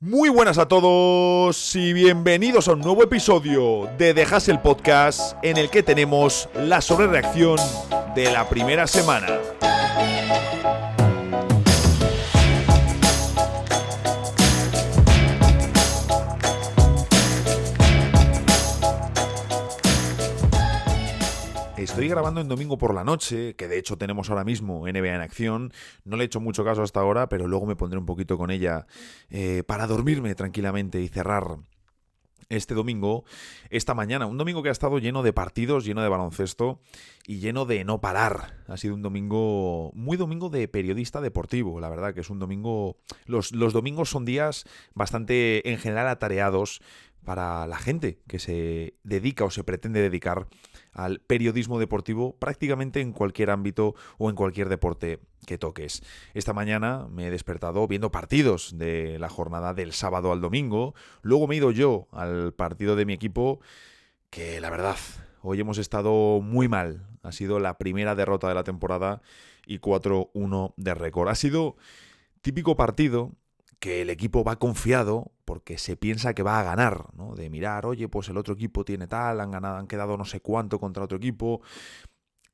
Muy buenas a todos y bienvenidos a un nuevo episodio de The Hustle Podcast, en el que tenemos la sobrereacción de la primera semana. Estoy grabando en domingo por la noche, que de hecho tenemos ahora mismo NBA en acción. No le he hecho mucho caso hasta ahora, pero luego me pondré un poquito con ella para dormirme tranquilamente y cerrar este domingo, esta mañana. Un domingo que ha estado lleno de partidos, lleno de baloncesto y lleno de no parar. Ha sido un domingo, muy domingo de periodista deportivo, la verdad que es un domingo... Los domingos son días bastante, en general, atareados para la gente que se dedica o se pretende dedicar al periodismo deportivo prácticamente en cualquier ámbito o en cualquier deporte que toques. Esta mañana me he despertado viendo partidos de la jornada del sábado al domingo. Luego me he ido yo al partido de mi equipo, que la verdad, hoy hemos estado muy mal. Ha sido la primera derrota de la temporada y 4-1 de récord. Ha sido típico partido que el equipo va confiado porque se piensa que va a ganar, ¿no? De mirar, oye, pues el otro equipo tiene tal, han ganado, han quedado no sé cuánto contra otro equipo.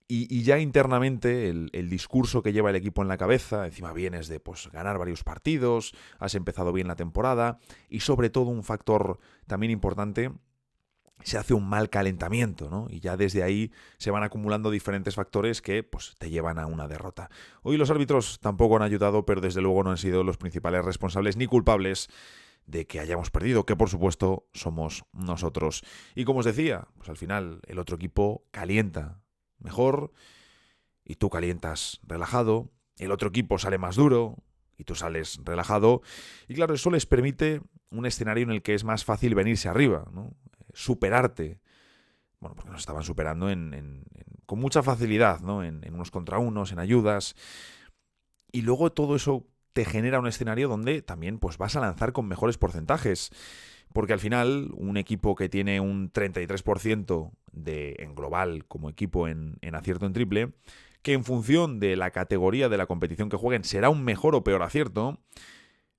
Y ya internamente el discurso que lleva el equipo en la cabeza, encima vienes de pues ganar varios partidos, has empezado bien la temporada y sobre todo un factor también importante, se hace un mal calentamiento, ¿no? Y ya desde ahí se van acumulando diferentes factores que pues te llevan a una derrota. Hoy los árbitros tampoco han ayudado, pero desde luego no han sido los principales responsables ni culpables de que hayamos perdido, que por supuesto somos nosotros. Y como os decía, pues al final el otro equipo calienta mejor y tú calientas relajado, el otro equipo sale más duro y tú sales relajado, y claro, eso les permite un escenario en el que es más fácil venirse arriba, ¿no? Superarte. Bueno, porque nos estaban superando con mucha facilidad, ¿no? En unos contra unos, en ayudas. Y luego todo eso te genera un escenario donde también pues vas a lanzar con mejores porcentajes. Porque al final, un equipo que tiene un 33% en global como equipo en acierto en triple, que en función de la categoría de la competición que jueguen será un mejor o peor acierto,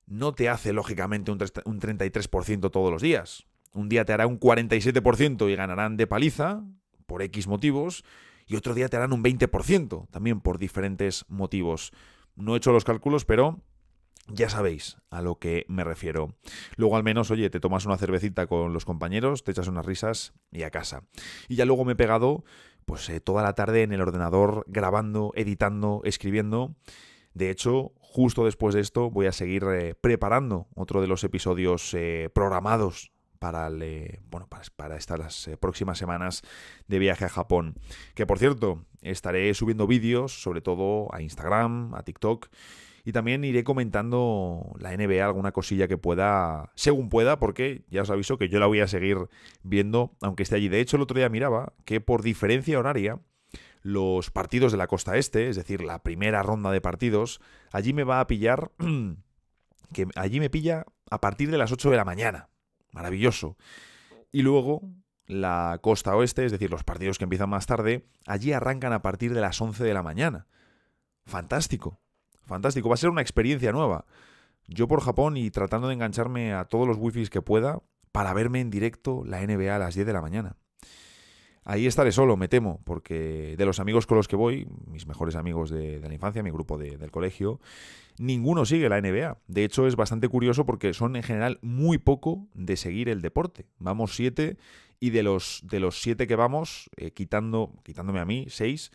no te hace lógicamente un 33% todos los días. Un día te hará un 47% y ganarán de paliza, por X motivos, y otro día te harán un 20%, también por diferentes motivos. No he hecho los cálculos, pero ya sabéis a lo que me refiero. Luego al menos, oye, te tomas una cervecita con los compañeros, te echas unas risas y a casa. Y ya luego me he pegado pues toda la tarde en el ordenador grabando, editando, escribiendo. De hecho, justo después de esto voy a seguir preparando otro de los episodios programados para estas próximas semanas de viaje a Japón. Que por cierto, estaré subiendo vídeos, sobre todo a Instagram, a TikTok, y también iré comentando la NBA, alguna cosilla que pueda, según pueda, porque ya os aviso que yo la voy a seguir viendo, aunque esté allí. De hecho, el otro día miraba que por diferencia horaria, los partidos de la costa este, es decir, la primera ronda de partidos, allí me va a pillar, que allí me pilla a partir de las 8 de la mañana. Maravilloso. Y luego la costa oeste, es decir, los partidos que empiezan más tarde, allí arrancan a partir de las 11 de la mañana. Fantástico. Fantástico. Va a ser una experiencia nueva. Yo por Japón y tratando de engancharme a todos los wifis que pueda para verme en directo la NBA a las 10 de la mañana. Ahí estaré solo, me temo, porque de los amigos con los que voy, mis mejores amigos de la infancia, mi grupo del colegio, ninguno sigue la NBA. De hecho, es bastante curioso porque son en general muy poco de seguir el deporte. Vamos 7 y de los 7 que vamos, quitándome a mí, 6,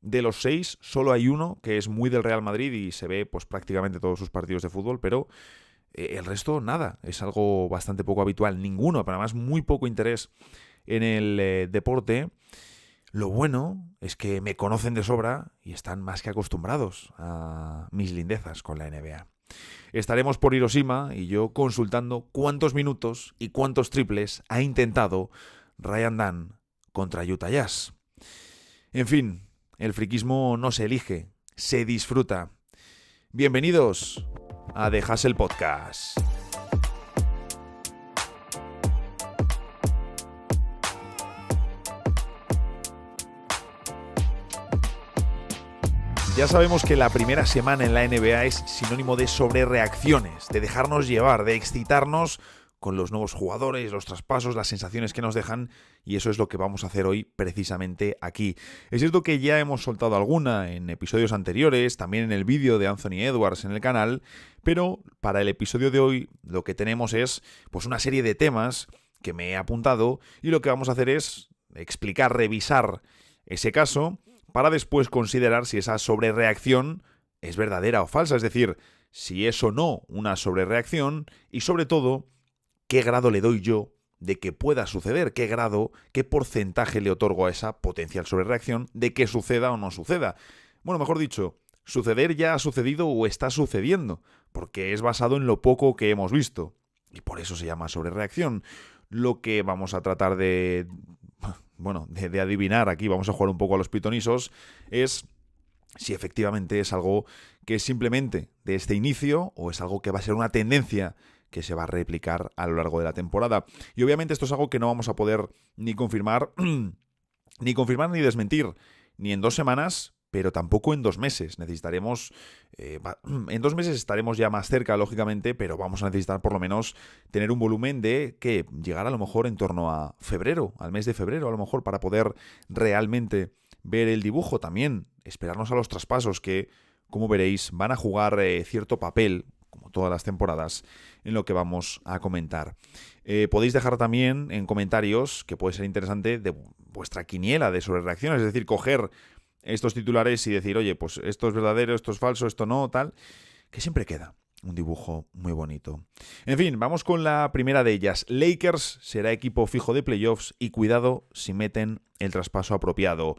de los 6 solo hay uno que es muy del Real Madrid y se ve pues prácticamente todos sus partidos de fútbol, pero el resto nada. Es algo bastante poco habitual. Ninguno, pero además muy poco interés en el deporte. Lo bueno es que me conocen de sobra y están más que acostumbrados a mis lindezas con la NBA. Estaremos por Hiroshima y yo consultando cuántos minutos y cuántos triples ha intentado Ryan Dunn contra Utah Jazz. En fin, el friquismo no se elige, se disfruta. Bienvenidos a The Hustle Podcast. Ya sabemos que la primera semana en la NBA es sinónimo de sobrereacciones, de dejarnos llevar, de excitarnos con los nuevos jugadores, los traspasos, las sensaciones que nos dejan, y eso es lo que vamos a hacer hoy precisamente aquí. Es cierto que ya hemos soltado alguna en episodios anteriores, también en el vídeo de Anthony Edwards en el canal, pero para el episodio de hoy lo que tenemos es pues una serie de temas que me he apuntado, y lo que vamos a hacer es explicar, revisar ese caso para después considerar si esa sobrereacción es verdadera o falsa, es decir, si es o no una sobrereacción, y sobre todo qué grado le doy yo de que pueda suceder, qué porcentaje le otorgo a esa potencial sobrereacción de que suceda o no suceda. Bueno, mejor dicho, suceder ya ha sucedido o está sucediendo, porque es basado en lo poco que hemos visto, y por eso se llama sobrereacción. Lo que vamos a tratar de adivinar aquí, vamos a jugar un poco a los pitonisos, es si efectivamente es algo que es simplemente de este inicio o es algo que va a ser una tendencia que se va a replicar a lo largo de la temporada. Y obviamente esto es algo que no vamos a poder ni confirmar ni desmentir, ni en 2 semanas, pero tampoco en 2 meses. Necesitaremos, en 2 meses estaremos ya más cerca, lógicamente, pero vamos a necesitar por lo menos tener un volumen de que llegar a lo mejor en torno a febrero, al mes de febrero, a lo mejor, para poder realmente ver el dibujo. También esperarnos a los traspasos que, como veréis, van a jugar cierto papel, como todas las temporadas, en lo que vamos a comentar. Podéis dejar también en comentarios, que puede ser interesante, de vuestra quiniela de sobrereacciones, es decir, coger estos titulares y decir, oye, pues esto es verdadero, esto es falso, esto no, tal, que siempre queda un dibujo muy bonito. En fin, vamos con la primera de ellas. Lakers será equipo fijo de playoffs y cuidado si meten el traspaso apropiado.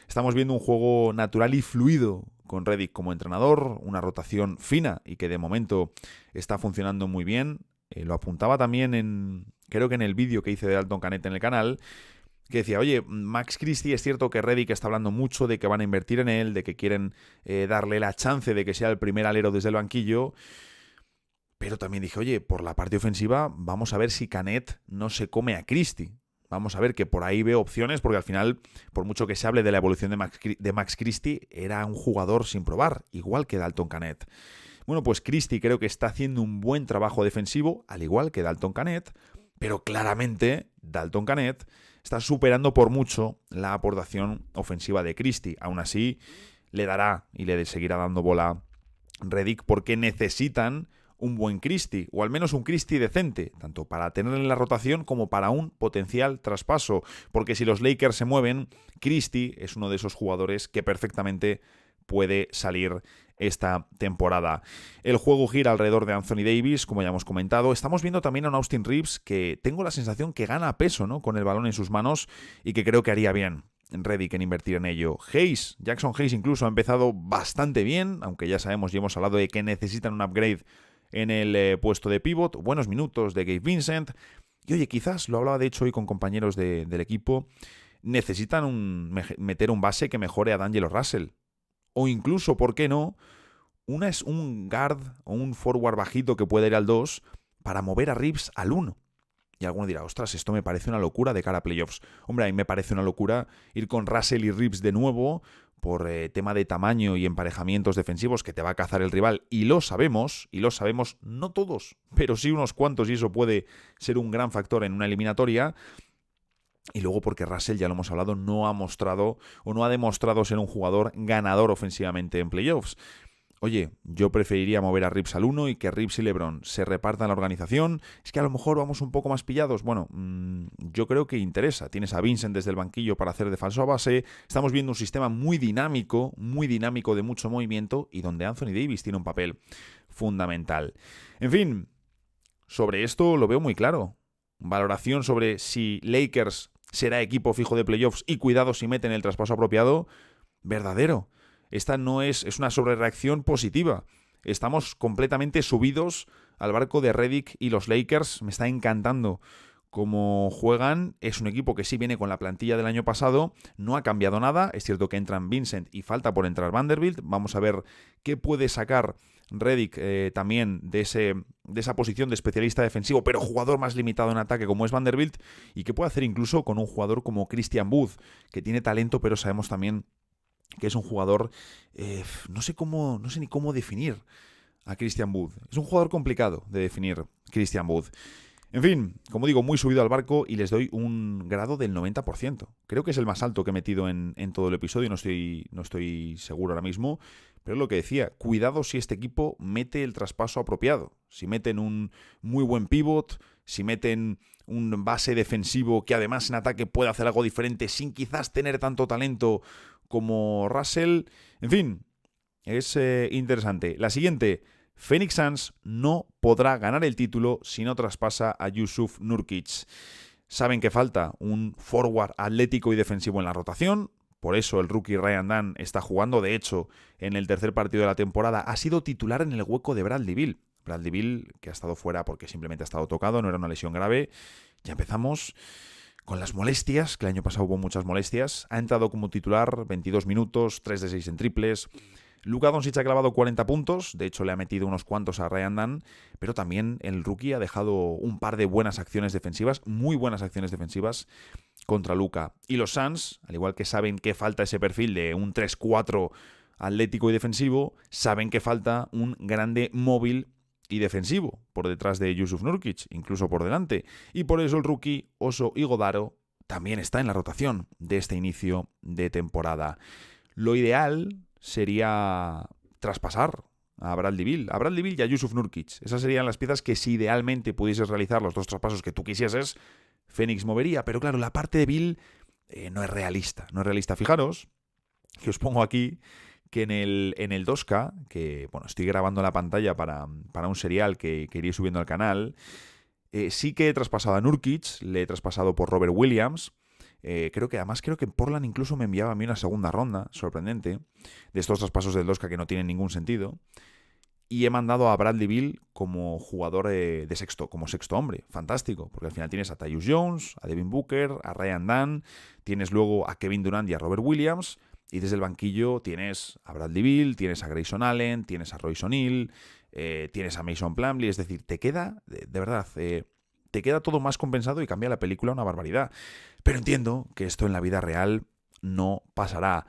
Estamos viendo un juego natural y fluido con Redick como entrenador, una rotación fina y que de momento está funcionando muy bien. Lo apuntaba también creo que en el vídeo que hice de Dalton Knecht en el canal, que decía, oye, Max Christie, es cierto que Redick está hablando mucho de que van a invertir en él, de que quieren darle la chance de que sea el primer alero desde el banquillo, pero también dije, oye, por la parte ofensiva vamos a ver si Knecht no se come a Christie. Vamos a ver, que por ahí veo opciones, porque al final, por mucho que se hable de la evolución de Max Christie, era un jugador sin probar, igual que Dalton Knecht. Bueno, pues Christie creo que está haciendo un buen trabajo defensivo, al igual que Dalton Knecht, pero claramente Dalton Knecht está superando por mucho la aportación ofensiva de Christie. Aún así, le dará y le seguirá dando bola Redick porque necesitan un buen Christie, o al menos un Christie decente, tanto para tener en la rotación como para un potencial traspaso, porque si los Lakers se mueven, Christie es uno de esos jugadores que perfectamente puede salir esta temporada. El juego gira alrededor de Anthony Davis, como ya hemos comentado. Estamos viendo también a un Austin Reeves que tengo la sensación que gana peso, ¿no?, con el balón en sus manos, y que creo que haría bien Redick en invertir en ello. Jackson Hayes incluso ha empezado bastante bien, aunque ya sabemos y hemos hablado de que necesitan un upgrade en el puesto de pivot, buenos minutos de Gabe Vincent, y oye, quizás, lo hablaba de hecho hoy con compañeros del equipo, necesitan meter un base que mejore a D'Angelo Russell, o incluso, ¿por qué no?, un guard o un forward bajito que pueda ir al 2 para mover a Reeves al 1. Y alguno dirá, ostras, esto me parece una locura de cara a playoffs. Hombre, a mí me parece una locura ir con Russell y Reeves de nuevo por tema de tamaño y emparejamientos defensivos que te va a cazar el rival. Y lo sabemos, no todos, pero sí unos cuantos, y eso puede ser un gran factor en una eliminatoria. Y luego porque Russell, ya lo hemos hablado, no ha mostrado o no ha demostrado ser un jugador ganador ofensivamente en playoffs. Oye, yo preferiría mover a Reeves al 1 y que Reeves y LeBron se repartan la organización. Es que a lo mejor vamos un poco más pillados. Bueno, yo creo que interesa. Tienes a Vincent desde el banquillo para hacer de falso a base. Estamos viendo un sistema muy dinámico de mucho movimiento, y donde Anthony Davis tiene un papel fundamental. En fin, sobre esto lo veo muy claro. Valoración sobre si Lakers será equipo fijo de playoffs y cuidado si meten el traspaso apropiado, verdadero. Esta no es una sobrereacción positiva. Estamos completamente subidos al barco de Redick y los Lakers. Me está encantando cómo juegan. Es un equipo que sí viene con la plantilla del año pasado. No ha cambiado nada. Es cierto que entran Vincent y falta por entrar Vanderbilt. Vamos a ver qué puede sacar Redick también de esa posición de especialista defensivo, pero jugador más limitado en ataque como es Vanderbilt, y qué puede hacer incluso con un jugador como Christian Wood, que tiene talento, pero sabemos también que es un jugador, no sé ni cómo definir a Christian Wood. Es un jugador complicado de definir, Christian Wood. En fin, como digo, muy subido al barco y les doy un grado del 90%. Creo que es el más alto que he metido en todo el episodio, no estoy seguro ahora mismo, pero es lo que decía, cuidado si este equipo mete el traspaso apropiado. Si meten un muy buen pivot, si meten un base defensivo que además en ataque puede hacer algo diferente sin quizás tener tanto talento como Russell. En fin, es interesante. La siguiente, Phoenix Suns no podrá ganar el título si no traspasa a Jusuf Nurkic. Saben que falta un forward atlético y defensivo en la rotación. Por eso el rookie Ryan Dunn está jugando. De hecho, en el tercer partido de la temporada ha sido titular en el hueco de Bradley Beal. Bradley Beal, que ha estado fuera porque simplemente ha estado tocado, no era una lesión grave. Ya empezamos con las molestias, que el año pasado hubo muchas molestias. Ha entrado como titular, 22 minutos, 3 de 6 en triples. Luka Doncic ha clavado 40 puntos, de hecho le ha metido unos cuantos a Ryan Dunn, pero también el rookie ha dejado un par de buenas acciones defensivas, muy buenas acciones defensivas contra Luka. Y los Suns, al igual que saben que falta ese perfil de un 3-4 atlético y defensivo, saben que falta un grande móvil y defensivo por detrás de Jusuf Nurkic, incluso por delante. Y por eso el rookie Oso Ighodaro también está en la rotación de este inicio de temporada. Lo ideal sería traspasar a Bradley Beal y a Jusuf Nurkic. Esas serían las piezas que si idealmente pudieses realizar los dos traspasos que tú quisieses, Phoenix movería. Pero claro, la parte de Beal no es realista. Fijaros que os pongo aquí que en el 2K, que bueno, estoy grabando en la pantalla para un serial que iré subiendo al canal, sí que he traspasado a Nurkic, le he traspasado por Robert Williams. Creo que en Portland incluso me enviaba a mí una segunda ronda, sorprendente, de estos traspasos del 2K que no tienen ningún sentido. Y he mandado a Bradley Beal como jugador como sexto hombre. Fantástico, porque al final tienes a Tyus Jones, a Devin Booker, a Ryan Dunn, tienes luego a Kevin Durant y a Robert Williams, y desde el banquillo tienes a Bradley Beal, tienes a Grayson Allen, tienes a Royce O'Neal, tienes a Mason Plumlee. Es decir, te queda, de verdad, te queda todo más compensado y cambia la película una barbaridad. Pero entiendo que esto en la vida real no pasará.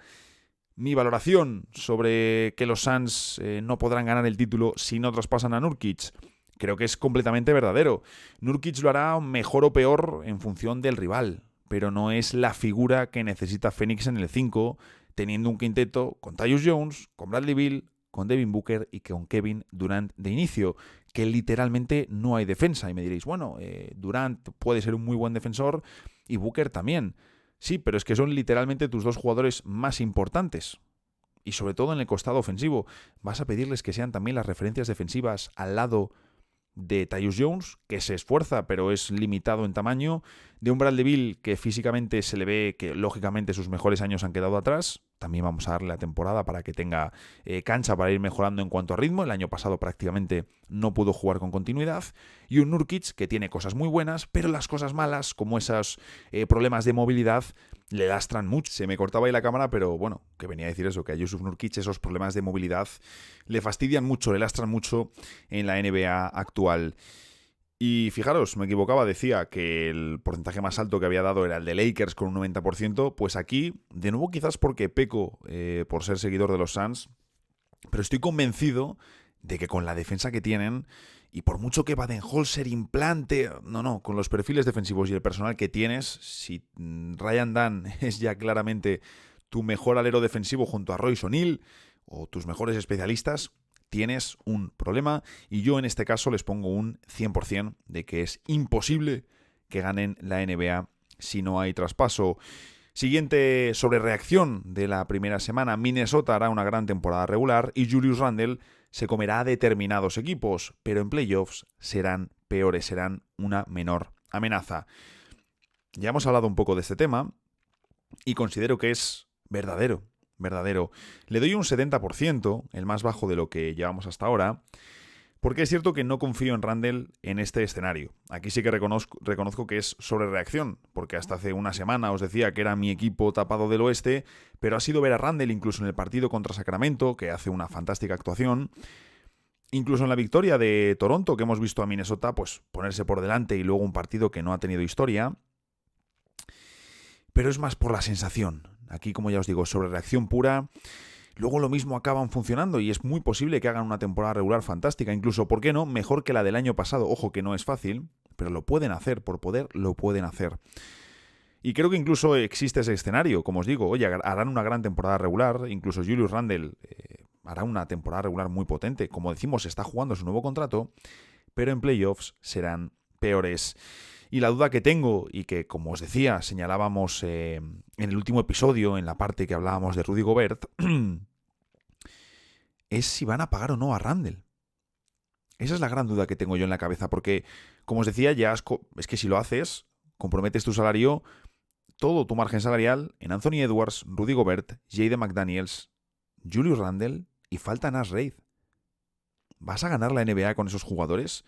Mi valoración sobre que los Suns no podrán ganar el título si no traspasan a Nurkic, creo que es completamente verdadero. Nurkic lo hará mejor o peor en función del rival, pero no es la figura que necesita Phoenix en el 5, teniendo un quinteto con Tyus Jones, con Bradley Beal, con Devin Booker y con Kevin Durant de inicio, que literalmente no hay defensa. Y me diréis, bueno, Durant puede ser un muy buen defensor y Booker también. Sí, pero es que son literalmente tus dos jugadores más importantes. Y sobre todo en el costado ofensivo. Vas a pedirles que sean también las referencias defensivas al lado de Tyus Jones, que se esfuerza pero es limitado en tamaño, de un Bradley Beal que físicamente se le ve que lógicamente sus mejores años han quedado atrás. También vamos a darle la temporada para que tenga cancha para ir mejorando en cuanto a ritmo. El año pasado prácticamente no pudo jugar con continuidad. Y un Nurkic que tiene cosas muy buenas, pero las cosas malas, como esos problemas de movilidad, le lastran mucho. Se me cortaba ahí la cámara, pero bueno, que venía a decir eso, que a Jusuf Nurkic esos problemas de movilidad le fastidian mucho, le lastran mucho en la NBA actual. Y fijaros, me equivocaba, decía que el porcentaje más alto que había dado era el de Lakers con un 90%, pues aquí, de nuevo quizás porque peco por ser seguidor de los Suns, pero estoy convencido de que con la defensa que tienen, y por mucho que Baden-Holzer implante, con los perfiles defensivos y el personal que tienes, si Ryan Dunn es ya claramente tu mejor alero defensivo junto a Royce O'Neal o tus mejores especialistas, tienes un problema, y yo en este caso les pongo un 100% de que es imposible que ganen la NBA si no hay traspaso. Siguiente sobrereacción de la primera semana: Minnesota hará una gran temporada regular y Julius Randle se comerá a determinados equipos, pero en playoffs serán peores, serán una menor amenaza. Ya hemos hablado un poco de este tema y considero que es verdadero. Le doy un 70%, el más bajo de lo que llevamos hasta ahora, porque es cierto que no confío en Randle en este escenario. Aquí sí que reconozco que es sobrereacción, porque hasta hace una semana os decía que era mi equipo tapado del oeste, pero ha sido ver a Randle incluso en el partido contra Sacramento, que hace una fantástica actuación, incluso en la victoria de Toronto, que hemos visto a Minnesota pues ponerse por delante y luego un partido que no ha tenido historia. Pero es más por la sensación. Aquí, como ya os digo, sobre reacción pura. Luego lo mismo acaban funcionando y es muy posible que hagan una temporada regular fantástica. Incluso, ¿por qué no? Mejor que la del año pasado. Ojo que no es fácil, pero lo pueden hacer. Por poder, lo pueden hacer. Y creo que incluso existe ese escenario. Como os digo, oye, harán una gran temporada regular. Incluso Julius Randle hará una temporada regular muy potente. Como decimos, está jugando su nuevo contrato, pero en playoffs serán peores. Y la duda que tengo, y que como os decía, señalábamos en el último episodio, en la parte que hablábamos de Rudy Gobert, es si van a pagar o no a Randle. Esa es la gran duda que tengo yo en la cabeza, porque, como os decía, ya es que si lo haces, comprometes tu salario, todo tu margen salarial en Anthony Edwards, Rudy Gobert, Jaden McDaniels, Julius Randle y falta Naz Reid. ¿Vas a ganar la NBA con esos jugadores?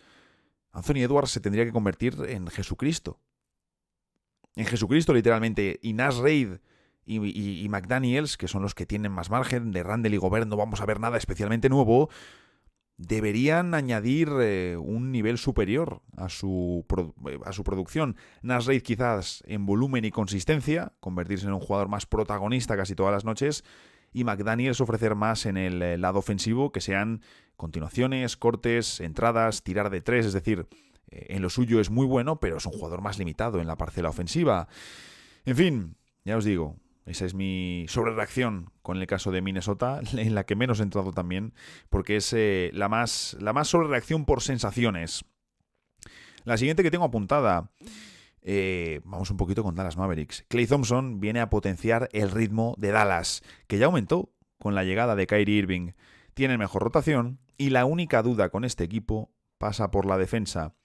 Anthony Edwards se tendría que convertir en Jesucristo. En Jesucristo, literalmente. Y Naz Reid y McDaniels, que son los que tienen más margen, de Randle y Gobert no vamos a ver nada especialmente nuevo, deberían añadir un nivel superior a su producción. Naz Reid quizás en volumen y consistencia, convertirse en un jugador más protagonista casi todas las noches, y McDaniels ofrecer más en el lado ofensivo, que sean continuaciones, cortes, entradas, tirar de tres, es decir, en lo suyo es muy bueno, pero es un jugador más limitado en la parcela ofensiva. En fin, ya os digo, esa es mi sobrereacción con el caso de Minnesota, en la que menos he entrado también, porque es la más sobrereacción por sensaciones. La siguiente que tengo apuntada, vamos un poquito con Dallas Mavericks. Klay Thompson viene a potenciar el ritmo de Dallas, que ya aumentó con la llegada de Kyrie Irving. Tienen mejor rotación y la única duda con este equipo pasa por la defensa.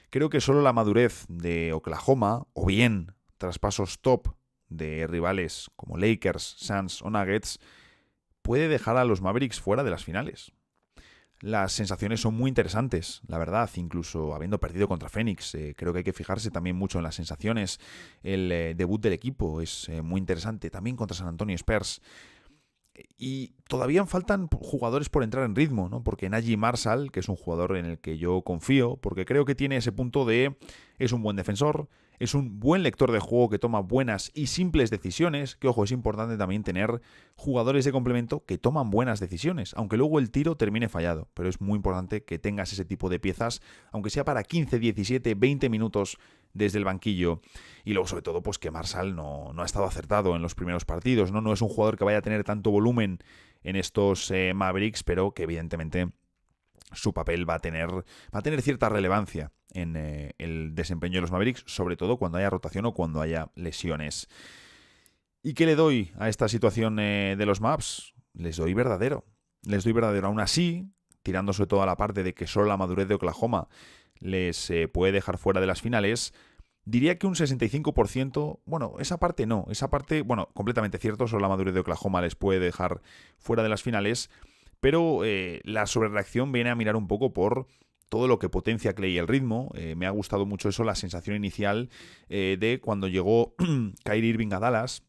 Creo que solo la madurez de Oklahoma, o bien traspasos top de rivales como Lakers, Suns o Nuggets, puede dejar a los Mavericks fuera de las finales. Las sensaciones son muy interesantes, la verdad, incluso habiendo perdido contra Phoenix. Creo que hay que fijarse también mucho en las sensaciones. El debut del equipo es muy interesante, también contra San Antonio Spurs. Y todavía faltan jugadores por entrar en ritmo, ¿no? Porque Najee Marshall, que es un jugador en el que yo confío, porque creo que tiene ese punto de es un buen defensor, es un buen lector de juego que toma buenas y simples decisiones, que ojo, es importante también tener jugadores de complemento que toman buenas decisiones, aunque luego el tiro termine fallado, pero es muy importante que tengas ese tipo de piezas, aunque sea para 15, 17, 20 minutos desde el banquillo. Y luego, sobre todo, pues que Marshall no ha estado acertado en los primeros partidos, ¿no? No es un jugador que vaya a tener tanto volumen en estos Mavericks, pero que evidentemente su papel va a tener cierta relevancia en el desempeño de los Mavericks, sobre todo cuando haya rotación o cuando haya lesiones. ¿Y qué le doy a esta situación de los Mavs? Les doy verdadero. Aún así, tirando sobre todo a la parte de que solo la madurez de Oklahoma les puede dejar fuera de las finales, diría que un 65%, esa parte, completamente cierto, solo la madurez de Oklahoma les puede dejar fuera de las finales, pero la sobrereacción viene a mirar un poco por todo lo que potencia Klay el ritmo. Me ha gustado mucho eso, la sensación inicial de cuando llegó Kyrie Irving a Dallas.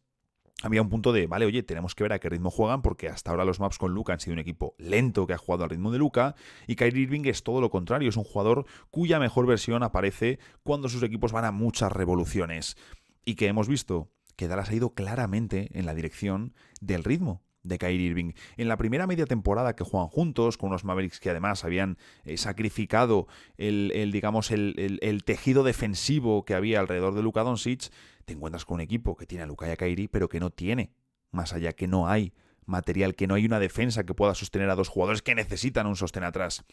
Había un punto de, vale, oye, tenemos que ver a qué ritmo juegan, porque hasta ahora los Mavs con Luka han sido un equipo lento que ha jugado al ritmo de Luka, y Kyrie Irving es todo lo contrario, es un jugador cuya mejor versión aparece cuando sus equipos van a muchas revoluciones. Y que hemos visto que Dallas ha ido claramente en la dirección del ritmo de Kyrie Irving. En la primera media temporada que juegan juntos, con unos Mavericks que además habían sacrificado el tejido defensivo que había alrededor de Luka Doncic, te encuentras con un equipo que tiene a Luka y a Kyrie, pero que no tiene, más allá que no hay material, que no hay una defensa que pueda sostener a dos jugadores que necesitan un sostén atrás.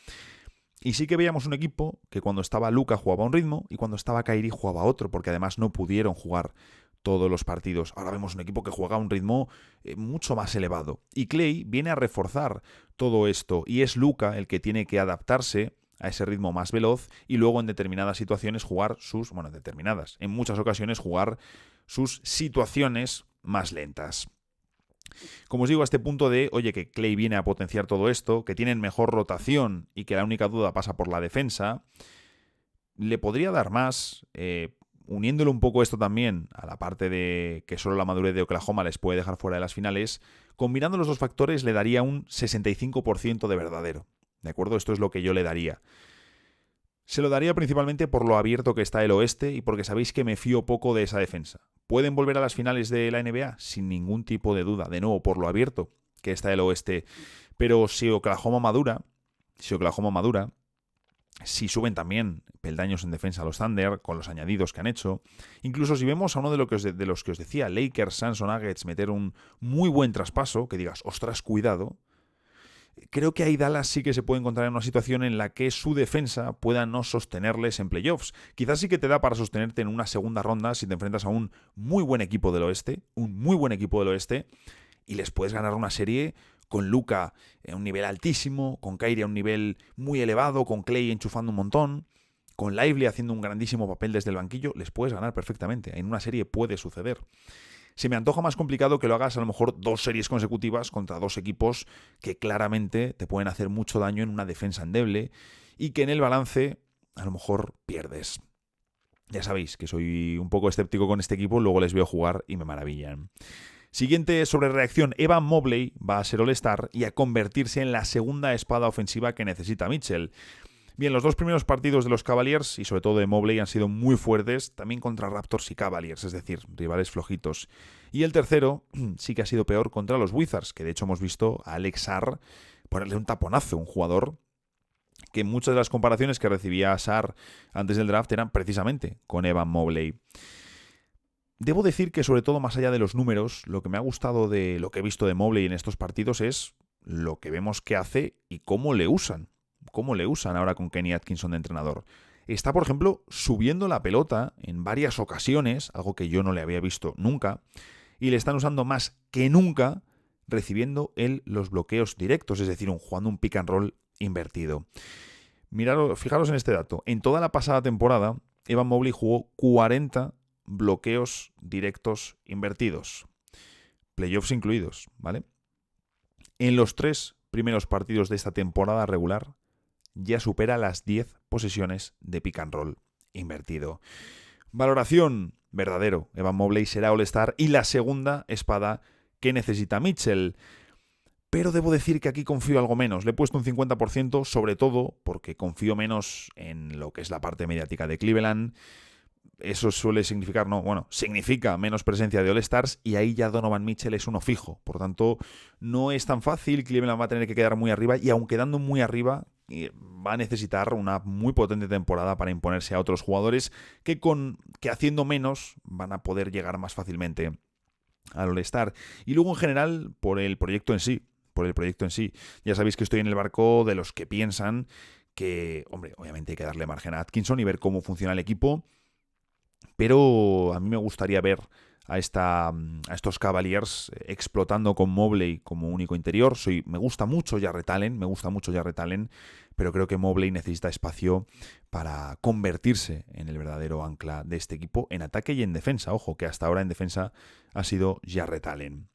Y sí que veíamos un equipo que cuando estaba Luka jugaba a un ritmo y cuando estaba Kyrie jugaba a otro, porque además no pudieron jugar todos los partidos. Ahora vemos un equipo que juega a un ritmo mucho más elevado. Y Klay viene a reforzar todo esto, y es Luka el que tiene que adaptarse a ese ritmo más veloz y luego en determinadas situaciones en muchas ocasiones jugar sus situaciones más lentas. Como os digo, a este punto de, oye, que Klay viene a potenciar todo esto, que tienen mejor rotación y que la única duda pasa por la defensa, le podría dar más, uniéndolo un poco esto también a la parte de que solo la madurez de Oklahoma les puede dejar fuera de las finales, combinando los dos factores le daría un 65% de verdadero. ¿De acuerdo? Esto es lo que yo le daría. Se lo daría principalmente por lo abierto que está el oeste y porque sabéis que me fío poco de esa defensa. ¿Pueden volver a las finales de la NBA? Sin ningún tipo de duda. De nuevo, por lo abierto que está el oeste. Pero si Oklahoma madura, si suben también peldaños en defensa a los Thunder, con los añadidos que han hecho, incluso si vemos a uno de los que os decía, Lakers, Suns o Nuggets, meter un muy buen traspaso, que digas, ostras, cuidado, creo que ahí Dallas sí que se puede encontrar en una situación en la que su defensa pueda no sostenerles en playoffs. Quizás sí que te da para sostenerte en una segunda ronda si te enfrentas a un muy buen equipo del oeste, y les puedes ganar una serie con Luka a un nivel altísimo, con Kyrie a un nivel muy elevado, con Klay enchufando un montón, con Lively haciendo un grandísimo papel desde el banquillo, les puedes ganar perfectamente. En una serie puede suceder. Se me antoja más complicado que lo hagas a lo mejor 2 series consecutivas contra 2 equipos que claramente te pueden hacer mucho daño en una defensa endeble y que en el balance a lo mejor pierdes. Ya sabéis que soy un poco escéptico con este equipo, luego les veo jugar y me maravillan. Siguiente sobre reacción, Evan Mobley va a ser All-Star y a convertirse en la segunda espada ofensiva que necesita Mitchell. Bien, los 2 primeros partidos de los Cavaliers y sobre todo de Mobley han sido muy fuertes, también contra Raptors y Cavaliers, es decir, rivales flojitos. Y el tercero sí que ha sido peor contra los Wizards, que de hecho hemos visto a Alex Sarr ponerle un taponazo, un jugador que muchas de las comparaciones que recibía Sarr antes del draft eran precisamente con Evan Mobley. Debo decir que sobre todo más allá de los números, lo que me ha gustado de lo que he visto de Mobley en estos partidos es lo que vemos que hace y cómo le usan. Cómo le usan ahora con Kenny Atkinson de entrenador. Está, por ejemplo, subiendo la pelota en varias ocasiones, algo que yo no le había visto nunca, y le están usando más que nunca recibiendo él los bloqueos directos, es decir, jugando un pick and roll invertido. Mirad, fijaros en este dato. En toda la pasada temporada, Evan Mobley jugó 40 bloqueos directos invertidos. Playoffs incluidos, ¿vale? En los 3 primeros partidos de esta temporada regular, ya supera las 10 posesiones de pick and roll invertido. Valoración, verdadero. Evan Mobley será All-Star y la segunda espada que necesita Mitchell. Pero debo decir que aquí confío algo menos. Le he puesto un 50%, sobre todo porque confío menos en lo que es la parte mediática de Cleveland. Eso suele significar, significa menos presencia de All-Stars y ahí ya Donovan Mitchell es uno fijo. Por tanto, no es tan fácil. Cleveland va a tener que quedar muy arriba y aun quedando muy arriba, va a necesitar una muy potente temporada para imponerse a otros jugadores que haciendo menos van a poder llegar más fácilmente al All-Star. Y luego en general por el proyecto en sí. Ya sabéis que estoy en el barco de los que piensan que, obviamente hay que darle margen a Atkinson y ver cómo funciona el equipo. Pero a mí me gustaría ver a estos Cavaliers explotando con Mobley como único interior. Me gusta mucho Jarrett Allen, pero creo que Mobley necesita espacio para convertirse en el verdadero ancla de este equipo en ataque y en defensa. Ojo, que hasta ahora en defensa ha sido Jarrett Allen.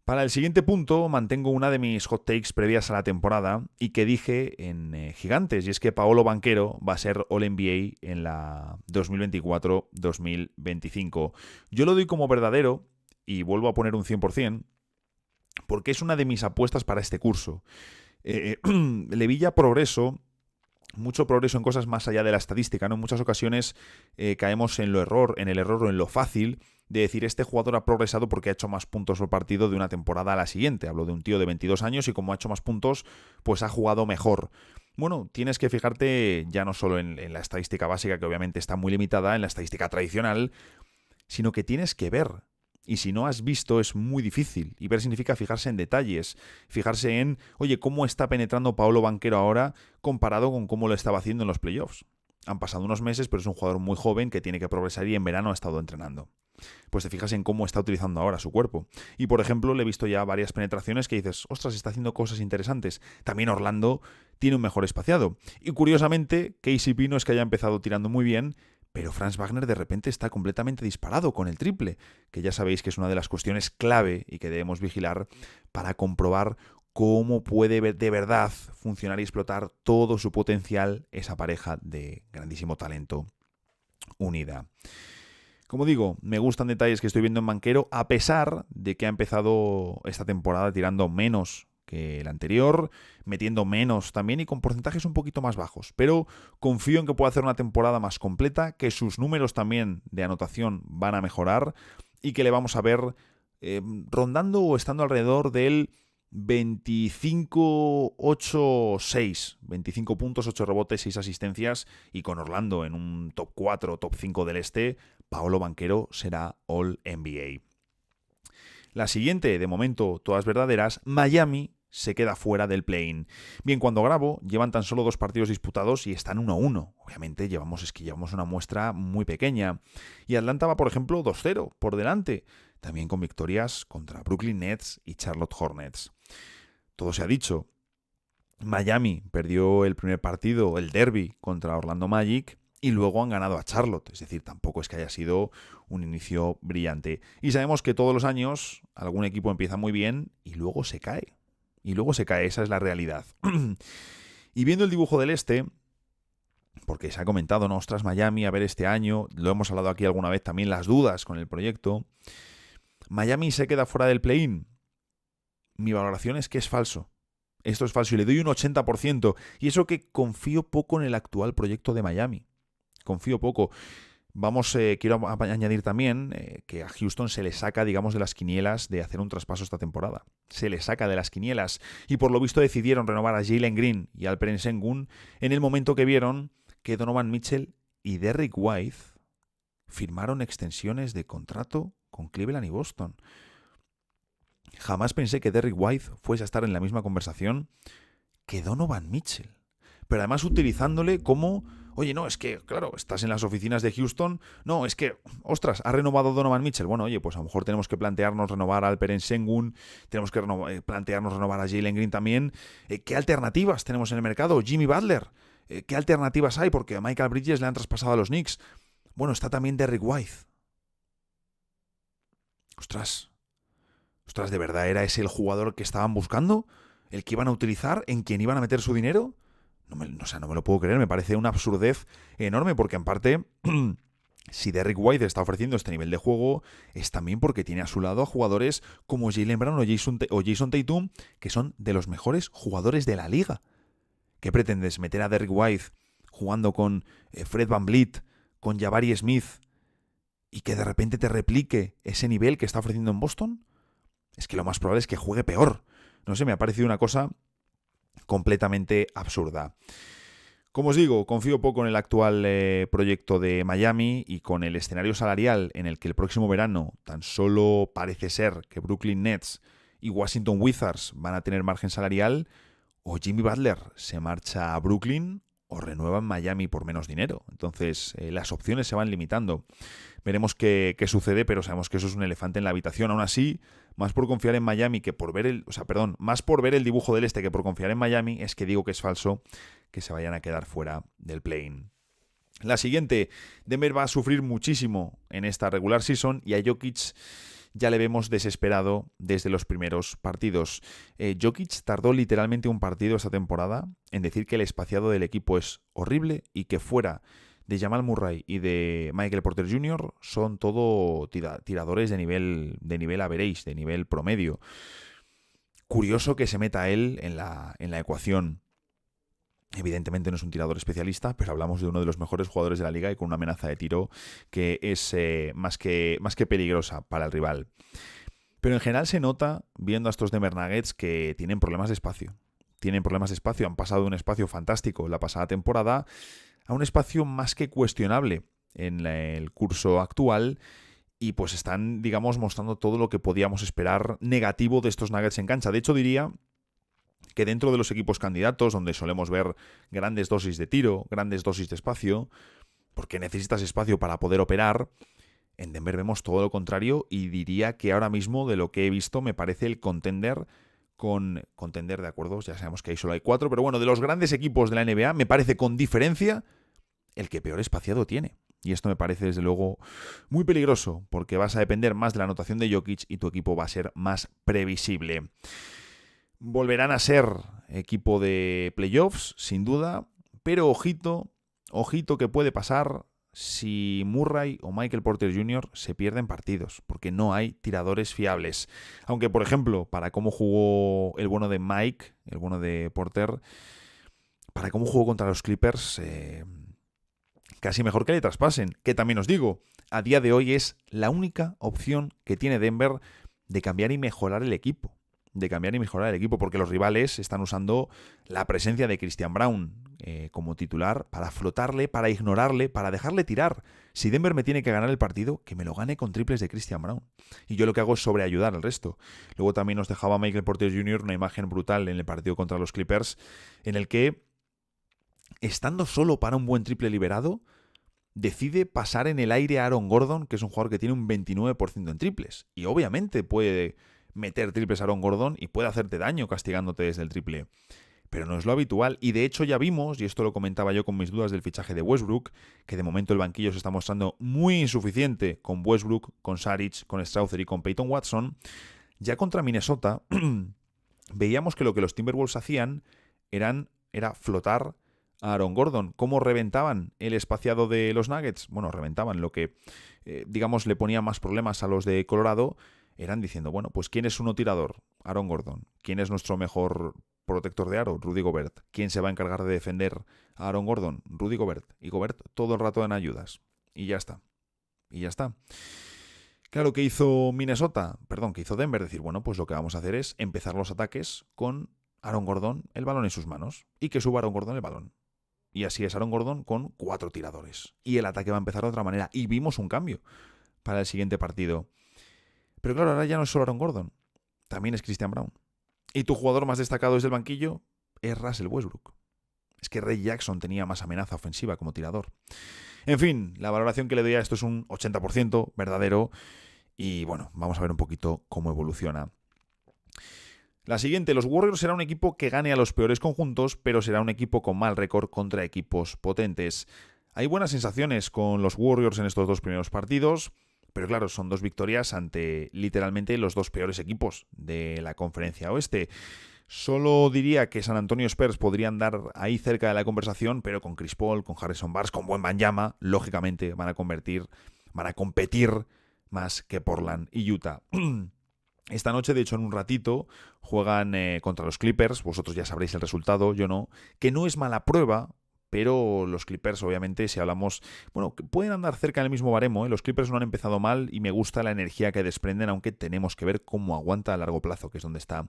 Para el siguiente punto mantengo una de mis hot takes previas a la temporada y que dije en Gigantes, y es que Paolo Banchero va a ser All-NBA en la 2024-2025. Yo lo doy como verdadero y vuelvo a poner un 100% porque es una de mis apuestas para este curso. Le vi ya mucho progreso en cosas más allá de la estadística, ¿no? En muchas ocasiones caemos en el error o en lo fácil de decir este jugador ha progresado porque ha hecho más puntos por partido de una temporada a la siguiente. Hablo de un tío de 22 años y como ha hecho más puntos, pues ha jugado mejor. Bueno, tienes que fijarte ya no solo en la estadística básica, que obviamente está muy limitada, en la estadística tradicional, sino que tienes que ver. Y si no has visto es muy difícil. Y ver significa fijarse en detalles. Fijarse en, cómo está penetrando Paolo Banchero ahora comparado con cómo lo estaba haciendo en los playoffs. Han pasado unos meses, pero es un jugador muy joven que tiene que progresar y en verano ha estado entrenando. Pues te fijas en cómo está utilizando ahora su cuerpo. Y por ejemplo, le he visto ya varias penetraciones que dices, ostras, está haciendo cosas interesantes. También Orlando tiene un mejor espaciado. Y curiosamente, KCP no es que haya empezado tirando muy bien, pero Franz Wagner de repente está completamente disparado con el triple, que ya sabéis que es una de las cuestiones clave y que debemos vigilar para comprobar cómo puede de verdad funcionar y explotar todo su potencial esa pareja de grandísimo talento unida. Como digo, me gustan detalles que estoy viendo en Banchero, a pesar de que ha empezado esta temporada tirando menos que el anterior, metiendo menos también y con porcentajes un poquito más bajos. Pero confío en que pueda hacer una temporada más completa, que sus números también de anotación van a mejorar y que le vamos a ver rondando o estando alrededor del 25-8-6, 25 puntos, 8 rebotes, 6 asistencias, y con Orlando en un top 4, top 5 del este, Paolo Banchero será All NBA. La siguiente, de momento, todas verdaderas, Miami se queda fuera del play-in. Bien, cuando grabo, llevan tan solo 2 partidos disputados y están 1-1. Obviamente llevamos una muestra muy pequeña. Y Atlanta va, por ejemplo, 2-0 por delante, también con victorias contra Brooklyn Nets y Charlotte Hornets. Todo se ha dicho. Miami perdió el primer partido, el derby, contra Orlando Magic, y luego han ganado a Charlotte. Es decir, tampoco es que haya sido un inicio brillante. Y sabemos que todos los años algún equipo empieza muy bien y luego se cae. Esa es la realidad. Y viendo el dibujo del este, porque se ha comentado, ¿no? Ostras, Miami, a ver este año, lo hemos hablado aquí alguna vez también, las dudas con el proyecto. Miami se queda fuera del play-in. Mi valoración es que es falso. Esto es falso y le doy un 80%. Y eso que confío poco en el actual proyecto de Miami. Confío poco. Quiero añadir también que a Houston se le saca, digamos, de las quinielas de hacer un traspaso esta temporada. Se le saca de las quinielas. Y por lo visto decidieron renovar a Jalen Green y a Alperen Sengun en el momento que vieron que Donovan Mitchell y Derrick White firmaron extensiones de contrato con Cleveland y Boston. Jamás pensé que Derrick White fuese a estar en la misma conversación que Donovan Mitchell. Pero además utilizándole como, oye, no, es que, claro, estás en las oficinas de Houston, no, es que, ostras, ha renovado Donovan Mitchell. Bueno, oye, pues a lo mejor tenemos que plantearnos renovar a Alperen Sengun, tenemos que plantearnos renovar a Jalen Green también. ¿Qué alternativas tenemos en el mercado? Jimmy Butler, ¿qué alternativas hay? Porque a Michael Bridges le han traspasado a los Knicks. Bueno, está también Derrick White. Ostras, ¿de verdad era ese el jugador que estaban buscando? ¿El que iban a utilizar? ¿En quien iban a meter su dinero? No me lo puedo creer, me parece una absurdez enorme, porque en parte, si Derrick White está ofreciendo este nivel de juego, es también porque tiene a su lado a jugadores como Jaylen Brown o Jason Tatum, que son de los mejores jugadores de la liga. ¿Qué pretendes? ¿Meter a Derrick White jugando con Fred VanVleet, con Jabari Smith, y que de repente te replique ese nivel que está ofreciendo en Boston? Es que lo más probable es que juegue peor. No sé, me ha parecido una cosa completamente absurda. Como os digo, confío poco en el actual proyecto de Miami y con el escenario salarial en el que el próximo verano tan solo parece ser que Brooklyn Nets y Washington Wizards van a tener margen salarial, o Jimmy Butler se marcha a Brooklyn o renueva en Miami por menos dinero. Entonces, las opciones se van limitando. Veremos qué sucede, pero sabemos que eso es un elefante en la habitación. Aún así, más por confiar en Miami que por ver más por ver el dibujo del este que por confiar en Miami, es que digo que es falso que se vayan a quedar fuera del play-in. La siguiente, Denver va a sufrir muchísimo en esta regular season y a Jokic ya le vemos desesperado desde los primeros partidos. Jokic tardó literalmente un partido esta temporada en decir que el espaciado del equipo es horrible y que fuera de Jamal Murray y de Michael Porter Jr. son todo tiradores de nivel average, de nivel promedio. Curioso que se meta él en la ecuación. Evidentemente no es un tirador especialista, pero hablamos de uno de los mejores jugadores de la liga y con una amenaza de tiro que es más que peligrosa para el rival. Pero en general se nota, viendo a estos Denver Nuggets, que tienen problemas de espacio. Han pasado de un espacio fantástico la pasada temporada a un espacio más que cuestionable en el curso actual, y pues están, digamos, mostrando todo lo que podíamos esperar negativo de estos Nuggets en cancha. De hecho, diría que dentro de los equipos candidatos, donde solemos ver grandes dosis de tiro, grandes dosis de espacio, porque necesitas espacio para poder operar, en Denver vemos todo lo contrario, y diría que ahora mismo, de lo que he visto, me parece el contender, de acuerdo, ya sabemos que ahí solo hay 4, pero bueno, de los grandes equipos de la NBA, me parece con diferencia el que peor espaciado tiene. Y esto me parece, desde luego, muy peligroso, porque vas a depender más de la anotación de Jokic y tu equipo va a ser más previsible. Volverán a ser equipo de playoffs, sin duda, pero ojito que puede pasar si Murray o Michael Porter Jr. se pierden partidos, porque no hay tiradores fiables. Aunque, por ejemplo, para cómo jugó el bueno de Mike, el bueno de Porter, para cómo jugó contra los Clippers, casi mejor que le traspasen. Que también os digo, a día de hoy es la única opción que tiene Denver de cambiar y mejorar el equipo. Porque los rivales están usando la presencia de Christian Braun como titular para flotarle, para ignorarle, para dejarle tirar. Si Denver me tiene que ganar el partido, que me lo gane con triples de Christian Braun. Y yo lo que hago es sobreayudar al resto. Luego también nos dejaba Michael Porter Jr. una imagen brutal en el partido contra los Clippers, en el que, estando solo para un buen triple liberado, decide pasar en el aire a Aaron Gordon, que es un jugador que tiene un 29% en triples. Y obviamente puede meter triples a Aaron Gordon y puede hacerte daño castigándote desde el triple. Pero no es lo habitual, y de hecho ya vimos, y esto lo comentaba yo con mis dudas del fichaje de Westbrook, que de momento el banquillo se está mostrando muy insuficiente con Westbrook, con Saric, con Strawther y con Peyton Watson. Ya contra Minnesota veíamos que lo que los Timberwolves hacían era flotar a Aaron Gordon. ¿Cómo reventaban el espaciado de los Nuggets? Bueno, reventaban lo que, digamos, le ponía más problemas a los de Colorado. Eran diciendo, bueno, pues ¿quién es uno tirador? Aaron Gordon. ¿Quién es nuestro mejor protector de aro? Rudy Gobert. ¿Quién se va a encargar de defender a Aaron Gordon? Rudy Gobert. Y Gobert todo el rato en ayudas. Y ya está. Claro, ¿qué hizo ¿Qué hizo Denver? Decir, bueno, pues lo que vamos a hacer es empezar los ataques con Aaron Gordon el balón en sus manos. Y que suba Aaron Gordon el balón. Y así es Aaron Gordon con 4 tiradores. Y el ataque va a empezar de otra manera. Y vimos un cambio para el siguiente partido. Pero claro, ahora ya no es solo Aaron Gordon, también es Christian Braun. Y tu jugador más destacado desde el banquillo es Russell Westbrook. Es que Ray Jackson tenía más amenaza ofensiva como tirador. En fin, la valoración que le doy a esto es un 80% verdadero. Y bueno, vamos a ver un poquito cómo evoluciona. La siguiente, los Warriors será un equipo que gane a los peores conjuntos, pero será un equipo con mal récord contra equipos potentes. Hay buenas sensaciones con los Warriors en estos 2 primeros partidos. Pero claro, son 2 victorias ante literalmente los 2 peores equipos de la conferencia oeste. Solo diría que San Antonio Spurs podrían dar ahí cerca de la conversación, pero con Chris Paul, con Harrison Barnes, con Wembanyama, lógicamente van a competir más que Portland y Utah. Esta noche, de hecho, en un ratito, juegan contra los Clippers. Vosotros ya sabréis el resultado, yo no. Que no es mala prueba, pero los Clippers, obviamente, si hablamos... Bueno, pueden andar cerca del mismo baremo, ¿eh? Los Clippers no han empezado mal y me gusta la energía que desprenden, aunque tenemos que ver cómo aguanta a largo plazo, que es donde está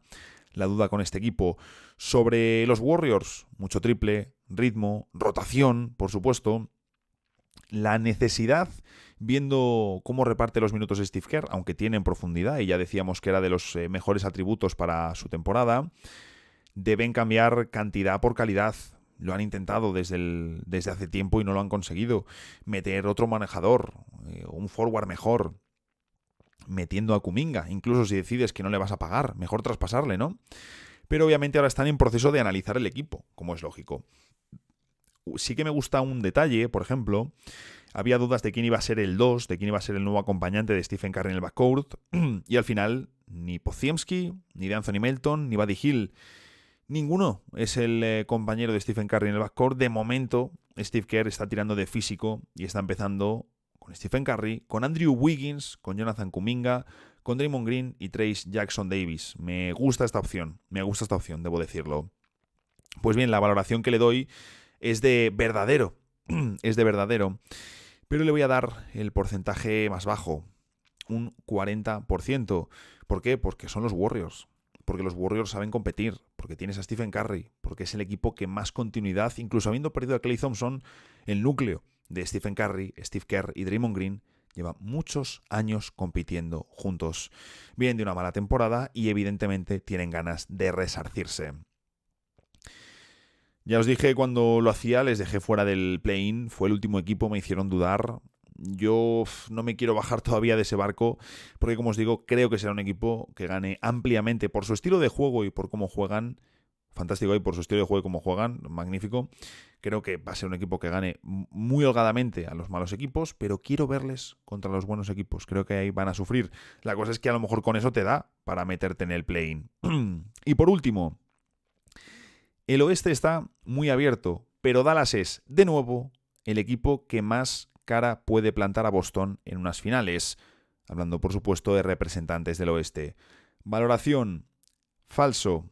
la duda con este equipo. Sobre los Warriors, mucho triple, ritmo, rotación, por supuesto. La necesidad, viendo cómo reparte los minutos Steve Kerr, aunque tiene en profundidad, y ya decíamos que era de los mejores atributos para su temporada, deben cambiar cantidad por calidad. Lo han intentado desde hace tiempo y no lo han conseguido. Meter otro manejador, un forward mejor, metiendo a Kuminga. Incluso si decides que no le vas a pagar, mejor traspasarle, ¿no? Pero obviamente ahora están en proceso de analizar el equipo, como es lógico. Sí que me gusta un detalle, por ejemplo, había dudas de quién iba a ser el 2, de quién iba a ser el nuevo acompañante de Stephen Curry en el backcourt, y al final ni Podziemski, ni de Anthony Melton, ni Buddy Hield, ninguno es el compañero de Stephen Curry en el backcourt. De momento, Steve Kerr está tirando de físico y está empezando con Stephen Curry, con Andrew Wiggins, con Jonathan Kuminga, con Draymond Green y Trayce Jackson-Davis. Me gusta esta opción, debo decirlo. Pues bien, la valoración que le doy es de verdadero, pero le voy a dar el porcentaje más bajo, un 40%. ¿Por qué? Porque son los Warriors. Porque los Warriors saben competir, porque tienes a Stephen Curry, porque es el equipo que más continuidad, incluso habiendo perdido a Klay Thompson, el núcleo de Stephen Curry, Steve Kerr y Draymond Green lleva muchos años compitiendo juntos. Vienen de una mala temporada y evidentemente tienen ganas de resarcirse. Ya os dije cuando lo hacía, les dejé fuera del play-in, fue el último equipo, me hicieron dudar. Yo no me quiero bajar todavía de ese barco, porque como os digo, creo que será un equipo que gane ampliamente por su estilo de juego y por cómo juegan. Fantástico, y por su estilo de juego y cómo juegan, magnífico. Creo que va a ser un equipo que gane muy holgadamente a los malos equipos, pero quiero verles contra los buenos equipos. Creo que ahí van a sufrir. La cosa es que a lo mejor con eso te da para meterte en el play-in. Y por último, el oeste está muy abierto, pero Dallas es, de nuevo, el equipo que más cara puede plantar a Boston en unas finales. Hablando, por supuesto, de representantes del oeste. Valoración: falso.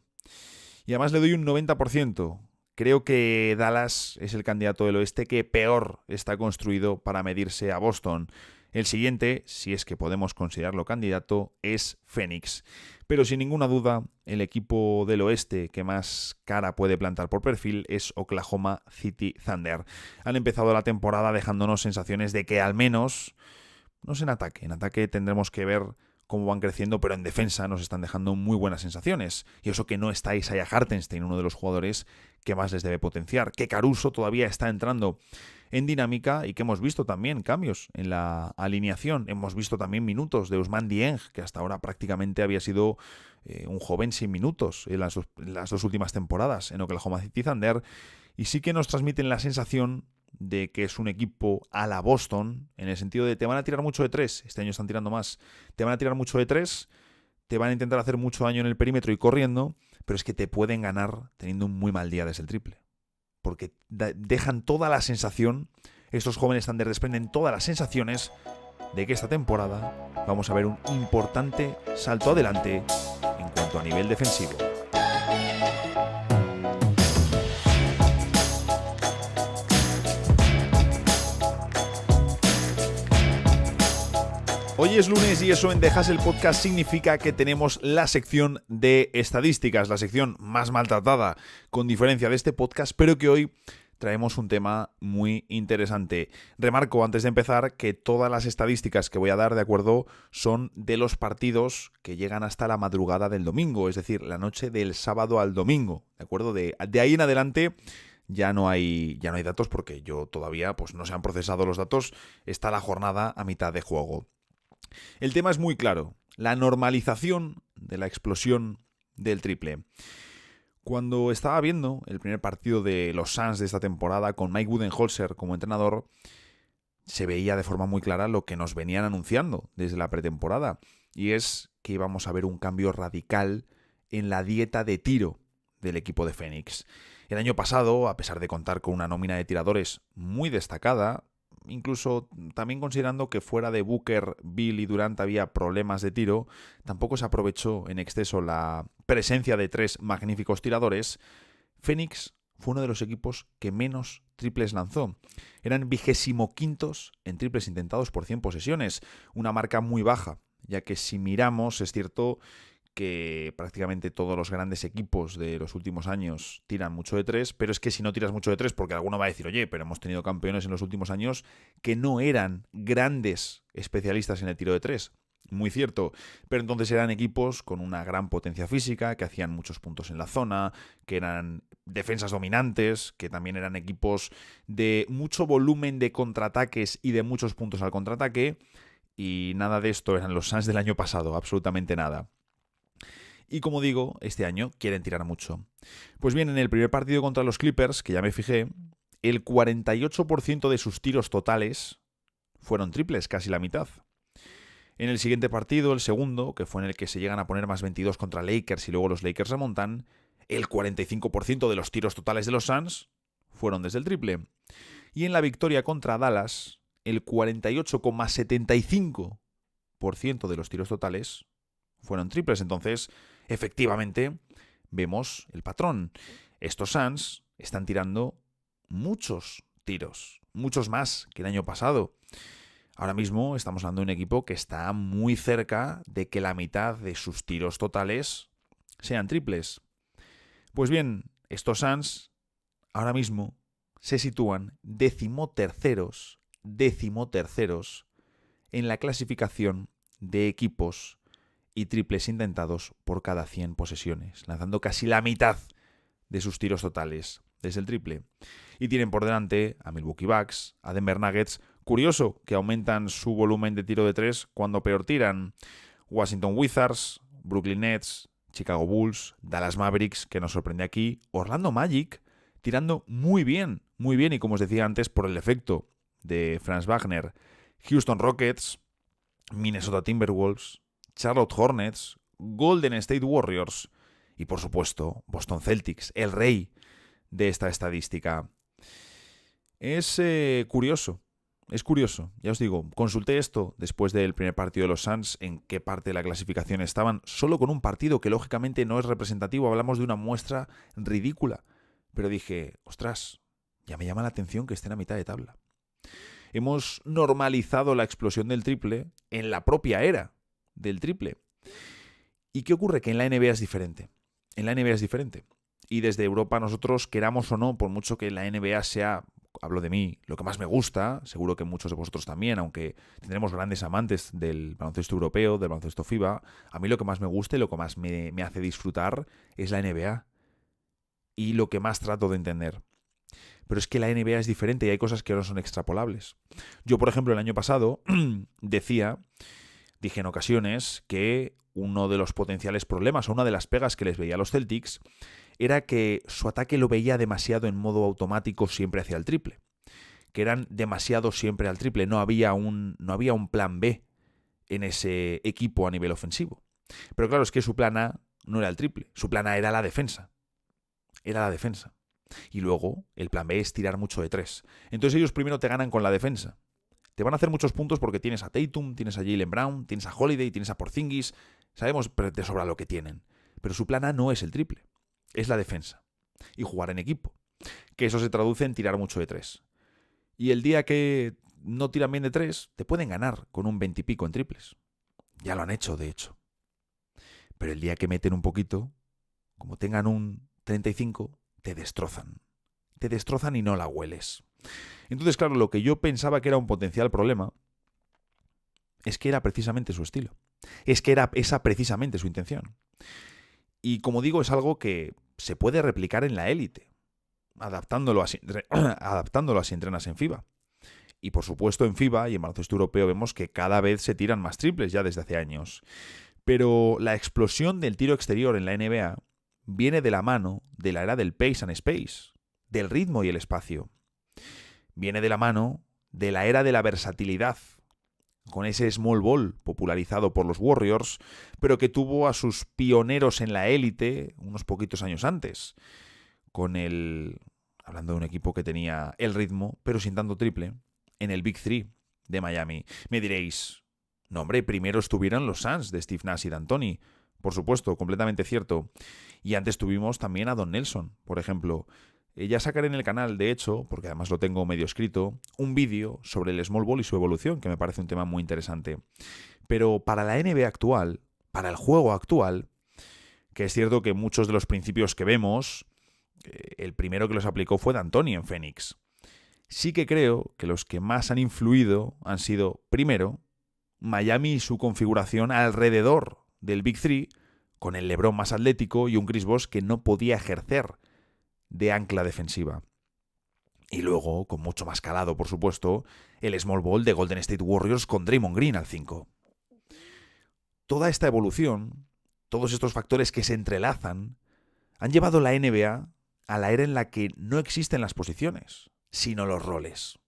Y además le doy un 90%. Creo que Dallas es el candidato del oeste que peor está construido para medirse a Boston. El siguiente, si es que podemos considerarlo candidato, es Phoenix. Pero sin ninguna duda, el equipo del oeste que más cara puede plantar por perfil es Oklahoma City Thunder. Han empezado la temporada dejándonos sensaciones de que al menos, no sé en ataque tendremos que ver cómo van creciendo, pero en defensa nos están dejando muy buenas sensaciones. Y eso que no está Isaiah Hartenstein, uno de los jugadores que más les debe potenciar. Que Caruso todavía está entrando en dinámica y que hemos visto también cambios en la alineación. Hemos visto también minutos de Ousmane Dieng, que hasta ahora prácticamente había sido un joven sin minutos en las dos últimas temporadas en Oklahoma City Thunder. Y sí que nos transmiten la sensación de que es un equipo a la Boston, en el sentido de te van a tirar mucho de tres, este año están tirando más, te van a tirar mucho de tres, te van a intentar hacer mucho daño en el perímetro y corriendo, pero es que te pueden ganar teniendo un muy mal día desde el triple. Porque dejan toda la sensación, estos jóvenes Thunder desprenden todas las sensaciones de que esta temporada vamos a ver un importante salto adelante en cuanto a nivel defensivo. Hoy es lunes y eso en The Hustle Podcast significa que tenemos la sección de estadísticas, la sección más maltratada con diferencia de este podcast, pero que hoy traemos un tema muy interesante. Remarco antes de empezar que todas las estadísticas que voy a dar, de acuerdo, son de los partidos que llegan hasta la madrugada del domingo, es decir, la noche del sábado al domingo, ¿de acuerdo? De ahí en adelante ya no hay datos porque yo todavía pues no se han procesado los datos, está la jornada a mitad de juego. El tema es muy claro, la normalización de la explosión del triple. Cuando estaba viendo el primer partido de los Suns de esta temporada con Mike Budenholzer como entrenador, se veía de forma muy clara lo que nos venían anunciando desde la pretemporada, y es que íbamos a ver un cambio radical en la dieta de tiro del equipo de Phoenix. El año pasado, a pesar de contar con una nómina de tiradores muy destacada, incluso también considerando que fuera de Booker, Bill y Durant había problemas de tiro, tampoco se aprovechó en exceso la presencia de tres magníficos tiradores. Phoenix fue uno de los equipos que menos triples lanzó. Eran 25º en triples intentados por 100 posesiones, una marca muy baja, ya que si miramos, es cierto que prácticamente todos los grandes equipos de los últimos años tiran mucho de tres, pero es que si no tiras mucho de tres, porque alguno va a decir, oye, pero hemos tenido campeones en los últimos años que no eran grandes especialistas en el tiro de tres. Muy cierto, pero entonces eran equipos con una gran potencia física, que hacían muchos puntos en la zona, que eran defensas dominantes, que también eran equipos de mucho volumen de contraataques y de muchos puntos al contraataque, y nada de esto eran los Suns del año pasado, absolutamente nada. Y como digo, este año quieren tirar mucho. Pues bien, en el primer partido contra los Clippers, que ya me fijé, el 48% de sus tiros totales fueron triples, casi la mitad. En el siguiente partido, el segundo, que fue en el que se llegan a poner más 22 contra Lakers y luego los Lakers remontan, el 45% de los tiros totales de los Suns fueron desde el triple. Y en la victoria contra Dallas, el 48,75% de los tiros totales fueron triples. Entonces, efectivamente, vemos el patrón. Estos Suns están tirando muchos tiros, muchos más que el año pasado. Ahora mismo estamos hablando de un equipo que está muy cerca de que la mitad de sus tiros totales sean triples. Pues bien, estos Suns ahora mismo se sitúan decimoterceros en la clasificación de equipos y triples intentados por cada 100 posesiones, lanzando casi la mitad de sus tiros totales desde el triple. Y tienen por delante a Milwaukee Bucks, a Denver Nuggets. Curioso que aumentan su volumen de tiro de tres cuando peor tiran. Washington Wizards, Brooklyn Nets, Chicago Bulls, Dallas Mavericks, que nos sorprende aquí, Orlando Magic, tirando muy bien, y como os decía antes, por el efecto de Franz Wagner, Houston Rockets, Minnesota Timberwolves, Charlotte Hornets, Golden State Warriors y, por supuesto, Boston Celtics, el rey de esta estadística. Es curioso es curioso. Ya os digo, consulté esto después del primer partido de los Suns, en qué parte de la clasificación estaban, solo con un partido que lógicamente no es representativo, hablamos de una muestra ridícula. Pero dije, ostras, ya me llama la atención que estén a mitad de tabla. Hemos normalizado la explosión del triple en la propia era del triple. ¿Y qué ocurre? Que en la NBA es diferente. En la NBA es diferente. Y desde Europa nosotros, queramos o no, por mucho que la NBA sea, hablo de mí, lo que más me gusta, seguro que muchos de vosotros también, aunque tendremos grandes amantes del baloncesto europeo, del baloncesto FIBA, a mí lo que más me gusta y lo que más me hace disfrutar es la NBA. Y lo que más trato de entender. Pero es que la NBA es diferente y hay cosas que no son extrapolables. Yo, por ejemplo, el año pasado dije en ocasiones que uno de los potenciales problemas o una de las pegas que les veía a los Celtics era que su ataque lo veía demasiado en modo automático siempre hacia el triple. Que eran demasiado siempre al triple. No había un plan B en ese equipo a nivel ofensivo. Pero claro, es que su plan A no era el triple. Su plan A era la defensa. Era la defensa. Y luego el plan B es tirar mucho de tres. Entonces ellos primero te ganan con la defensa. Te van a hacer muchos puntos porque tienes a Tatum, tienes a Jaylen Brown, tienes a Holiday, tienes a Porzingis. Sabemos de sobra lo que tienen. Pero su plan A no es el triple. Es la defensa. Y jugar en equipo. Que eso se traduce en tirar mucho de tres. Y el día que no tiran bien de tres, te pueden ganar con un 20 y pico en triples. Ya lo han hecho, de hecho. Pero el día que meten un poquito, como tengan un 35, te destrozan. Te destrozan y no la hueles. Entonces, claro, lo que yo pensaba que era un potencial problema es que era precisamente su estilo. Es que era esa precisamente su intención. Y como digo, es algo que se puede replicar en la élite, adaptándolo así entrenas en FIBA. Y por supuesto en FIBA y en baloncesto europeo vemos que cada vez se tiran más triples ya desde hace años. Pero la explosión del tiro exterior en la NBA viene de la mano de la era del pace and space, del ritmo y el espacio. Viene de la mano de la era de la versatilidad, con ese small ball popularizado por los Warriors, pero que tuvo a sus pioneros en la élite unos poquitos años antes, hablando de un equipo que tenía el ritmo, pero sin tanto triple, en el Big Three de Miami. Me diréis, no hombre, primero estuvieron los Suns de Steve Nash y D'Antoni. Por supuesto, completamente cierto. Y antes tuvimos también a Don Nelson, por ejemplo. Ya sacaré en el canal, de hecho, porque además lo tengo medio escrito, un vídeo sobre el small ball y su evolución, que me parece un tema muy interesante. Pero para la NBA actual, para el juego actual, que es cierto que muchos de los principios que vemos, el primero que los aplicó fue D'Antoni en Phoenix. Sí que creo que los que más han influido han sido, primero, Miami y su configuración alrededor del Big Three, con el LeBron más atlético y un Chris Bosh que no podía ejercer de ancla defensiva. Y luego, con mucho más calado, por supuesto, el small ball de Golden State Warriors con Draymond Green al 5. Toda esta evolución, todos estos factores que se entrelazan, han llevado la NBA a la era en la que no existen las posiciones, sino los roles.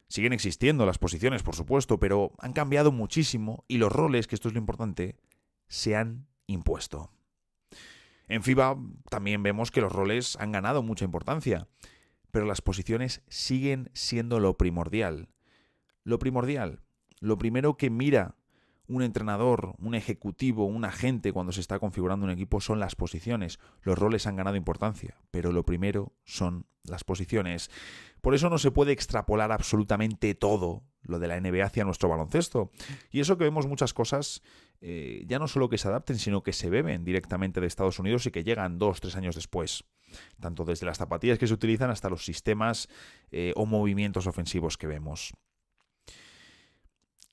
Siguen existiendo las posiciones, por supuesto, pero han cambiado muchísimo y los roles, que esto es lo importante, se han impuesto. En FIBA también vemos que los roles han ganado mucha importancia, pero las posiciones siguen siendo lo primordial. Lo primordial, lo primero que mira un entrenador, un ejecutivo, un agente cuando se está configurando un equipo son las posiciones. Los roles han ganado importancia, pero lo primero son las posiciones. Por eso no se puede extrapolar absolutamente todo lo de la NBA hacia nuestro baloncesto. Y eso que vemos muchas cosas, ya no solo que se adapten, sino que se beben directamente de Estados Unidos y que llegan 2-3 años después. Tanto desde las zapatillas que se utilizan hasta los sistemas o movimientos ofensivos que vemos.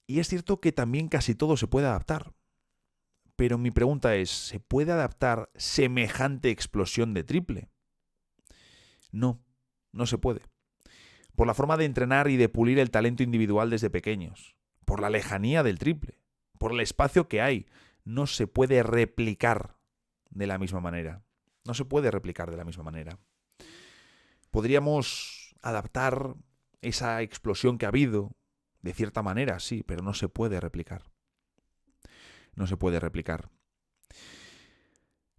Y es cierto que también casi todo se puede adaptar. Pero mi pregunta es, ¿se puede adaptar semejante explosión de triple? No, no se puede. Por la forma de entrenar y de pulir el talento individual desde pequeños. Por la lejanía del triple. Por el espacio que hay. No se puede replicar de la misma manera. No se puede replicar de la misma manera. Podríamos adaptar esa explosión que ha habido de cierta manera, sí, pero no se puede replicar. No se puede replicar.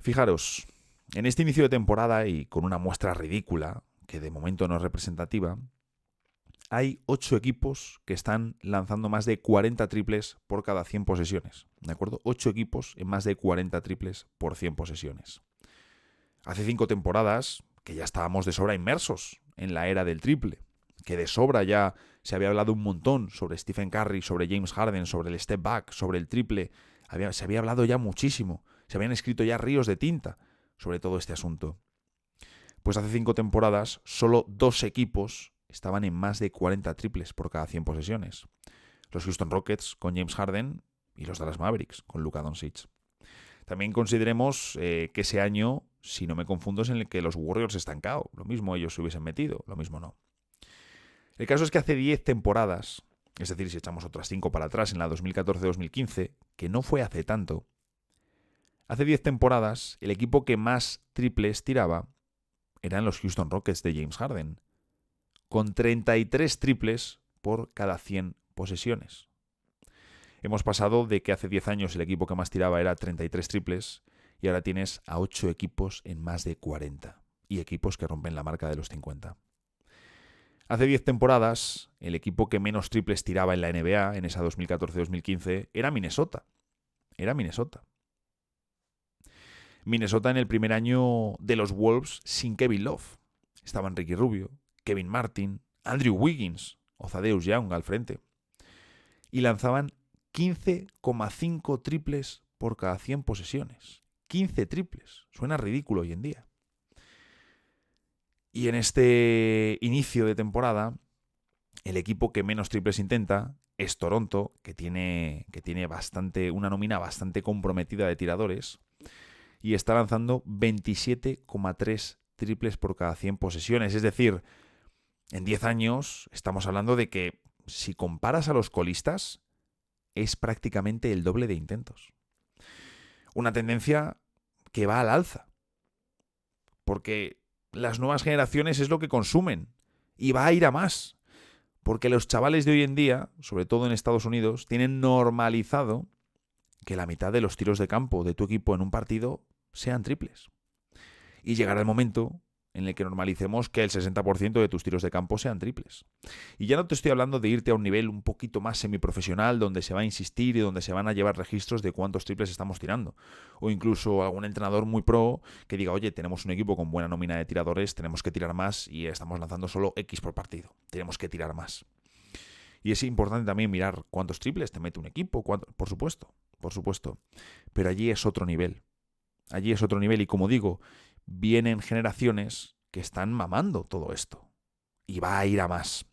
Fijaros, en este inicio de temporada y con una muestra ridícula, que de momento no es representativa, hay 8 equipos que están lanzando más de 40 triples por cada 100 posesiones. ¿De acuerdo? 8 equipos en más de 40 triples por 100 posesiones. Hace 5 temporadas que ya estábamos de sobra inmersos en la era del triple, que de sobra ya se había hablado un montón sobre Stephen Curry, sobre James Harden, sobre el step back, sobre el triple. Se había hablado ya muchísimo, se habían escrito ya ríos de tinta sobre todo este asunto. Pues hace 5 temporadas solo 2 equipos estaban en más de 40 triples por cada 100 posesiones. Los Houston Rockets con James Harden y los Dallas Mavericks con Luka Doncic. También consideremos que ese año, si no me confundo, es en el que los Warriors estancaron. Lo mismo ellos se hubiesen metido, lo mismo no. El caso es que hace 10 temporadas, es decir, si echamos otras 5 para atrás en la 2014-2015, que no fue hace tanto, hace 10 temporadas el equipo que más triples tiraba eran los Houston Rockets de James Harden, con 33 triples por cada 100 posesiones. Hemos pasado de que hace 10 años el equipo que más tiraba era 33 triples y ahora tienes a 8 equipos en más de 40 y equipos que rompen la marca de los 50. Hace 10 temporadas el equipo que menos triples tiraba en la NBA, en esa 2014-2015, era Minnesota. Minnesota en el primer año de los Wolves sin Kevin Love. Estaban Ricky Rubio, Kevin Martin, Andrew Wiggins o Thaddeus Young al frente. Y lanzaban 15,5 triples por cada 100 posesiones. 15 triples. Suena ridículo hoy en día. Y en este inicio de temporada, el equipo que menos triples intenta es Toronto, que tiene una nómina bastante comprometida de tiradores, y está lanzando 27,3 triples por cada 100 posesiones. Es decir, en 10 años estamos hablando de que si comparas a los colistas, es prácticamente el doble de intentos. Una tendencia que va al alza, porque las nuevas generaciones es lo que consumen y va a ir a más, porque los chavales de hoy en día, sobre todo en Estados Unidos, tienen normalizado que la mitad de los tiros de campo de tu equipo en un partido sean triples. Y llegará el momento en el que normalicemos que el 60% de tus tiros de campo sean triples. Y ya no te estoy hablando de irte a un nivel un poquito más semiprofesional, donde se va a insistir y donde se van a llevar registros de cuántos triples estamos tirando. O incluso algún entrenador muy pro que diga, oye, tenemos un equipo con buena nómina de tiradores, tenemos que tirar más y estamos lanzando solo X por partido. Tenemos que tirar más. Y es importante también mirar cuántos triples te mete un equipo, por supuesto. Pero allí es otro nivel. Y como digo, vienen generaciones que están mamando todo esto. Y va a ir a más.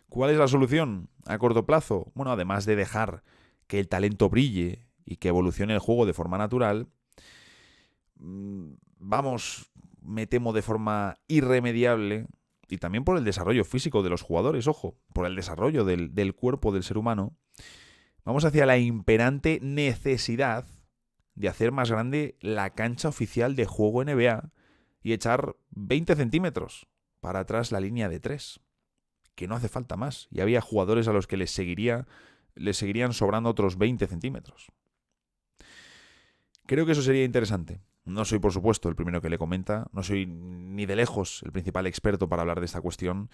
¿Cuál es la solución a corto plazo? Bueno, además de dejar que el talento brille y que evolucione el juego de forma natural, me temo de forma irremediable, y también por el desarrollo físico de los jugadores, ojo, por el desarrollo del cuerpo del ser humano, vamos hacia la imperante necesidad de hacer más grande la cancha oficial de juego NBA y echar 20 centímetros para atrás la línea de 3. Que no hace falta más. Y había jugadores a los que les seguirían sobrando otros 20 centímetros. Creo que eso sería interesante. No soy, por supuesto, el primero que le comenta, no soy ni de lejos el principal experto para hablar de esta cuestión,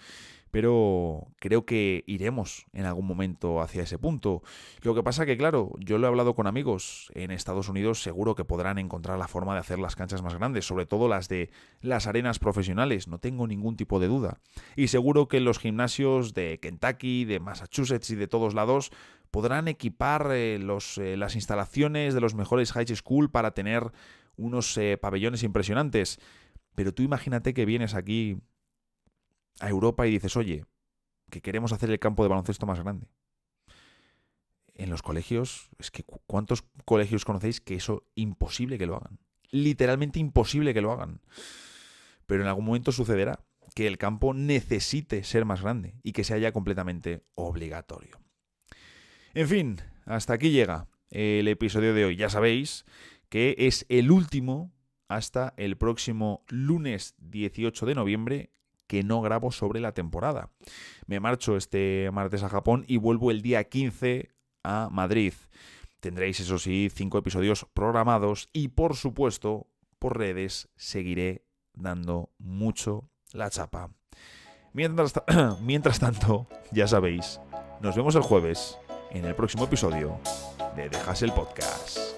pero creo que iremos en algún momento hacia ese punto. Lo que pasa que, claro, yo lo he hablado con amigos en Estados Unidos, seguro que podrán encontrar la forma de hacer las canchas más grandes, sobre todo las de las arenas profesionales, no tengo ningún tipo de duda. Y seguro que los gimnasios de Kentucky, de Massachusetts y de todos lados podrán equipar las instalaciones de los mejores high school para tener unos pabellones impresionantes. Pero tú imagínate que vienes aquí a Europa y dices, oye, que queremos hacer el campo de baloncesto más grande. En los colegios, es que ¿cuántos colegios conocéis que eso imposible que lo hagan? Literalmente imposible que lo hagan. Pero en algún momento sucederá que el campo necesite ser más grande y que sea ya completamente obligatorio. En fin, hasta aquí llega el episodio de hoy. Ya sabéis que es el último hasta el próximo lunes 18 de noviembre, que no grabo sobre la temporada. Me marcho este martes a Japón y vuelvo el día 15 a Madrid. Tendréis, eso sí, 5 episodios programados y, por supuesto, por redes seguiré dando mucho la chapa. Mientras tanto, ya sabéis, nos vemos el jueves en el próximo episodio de The Hustle Podcast.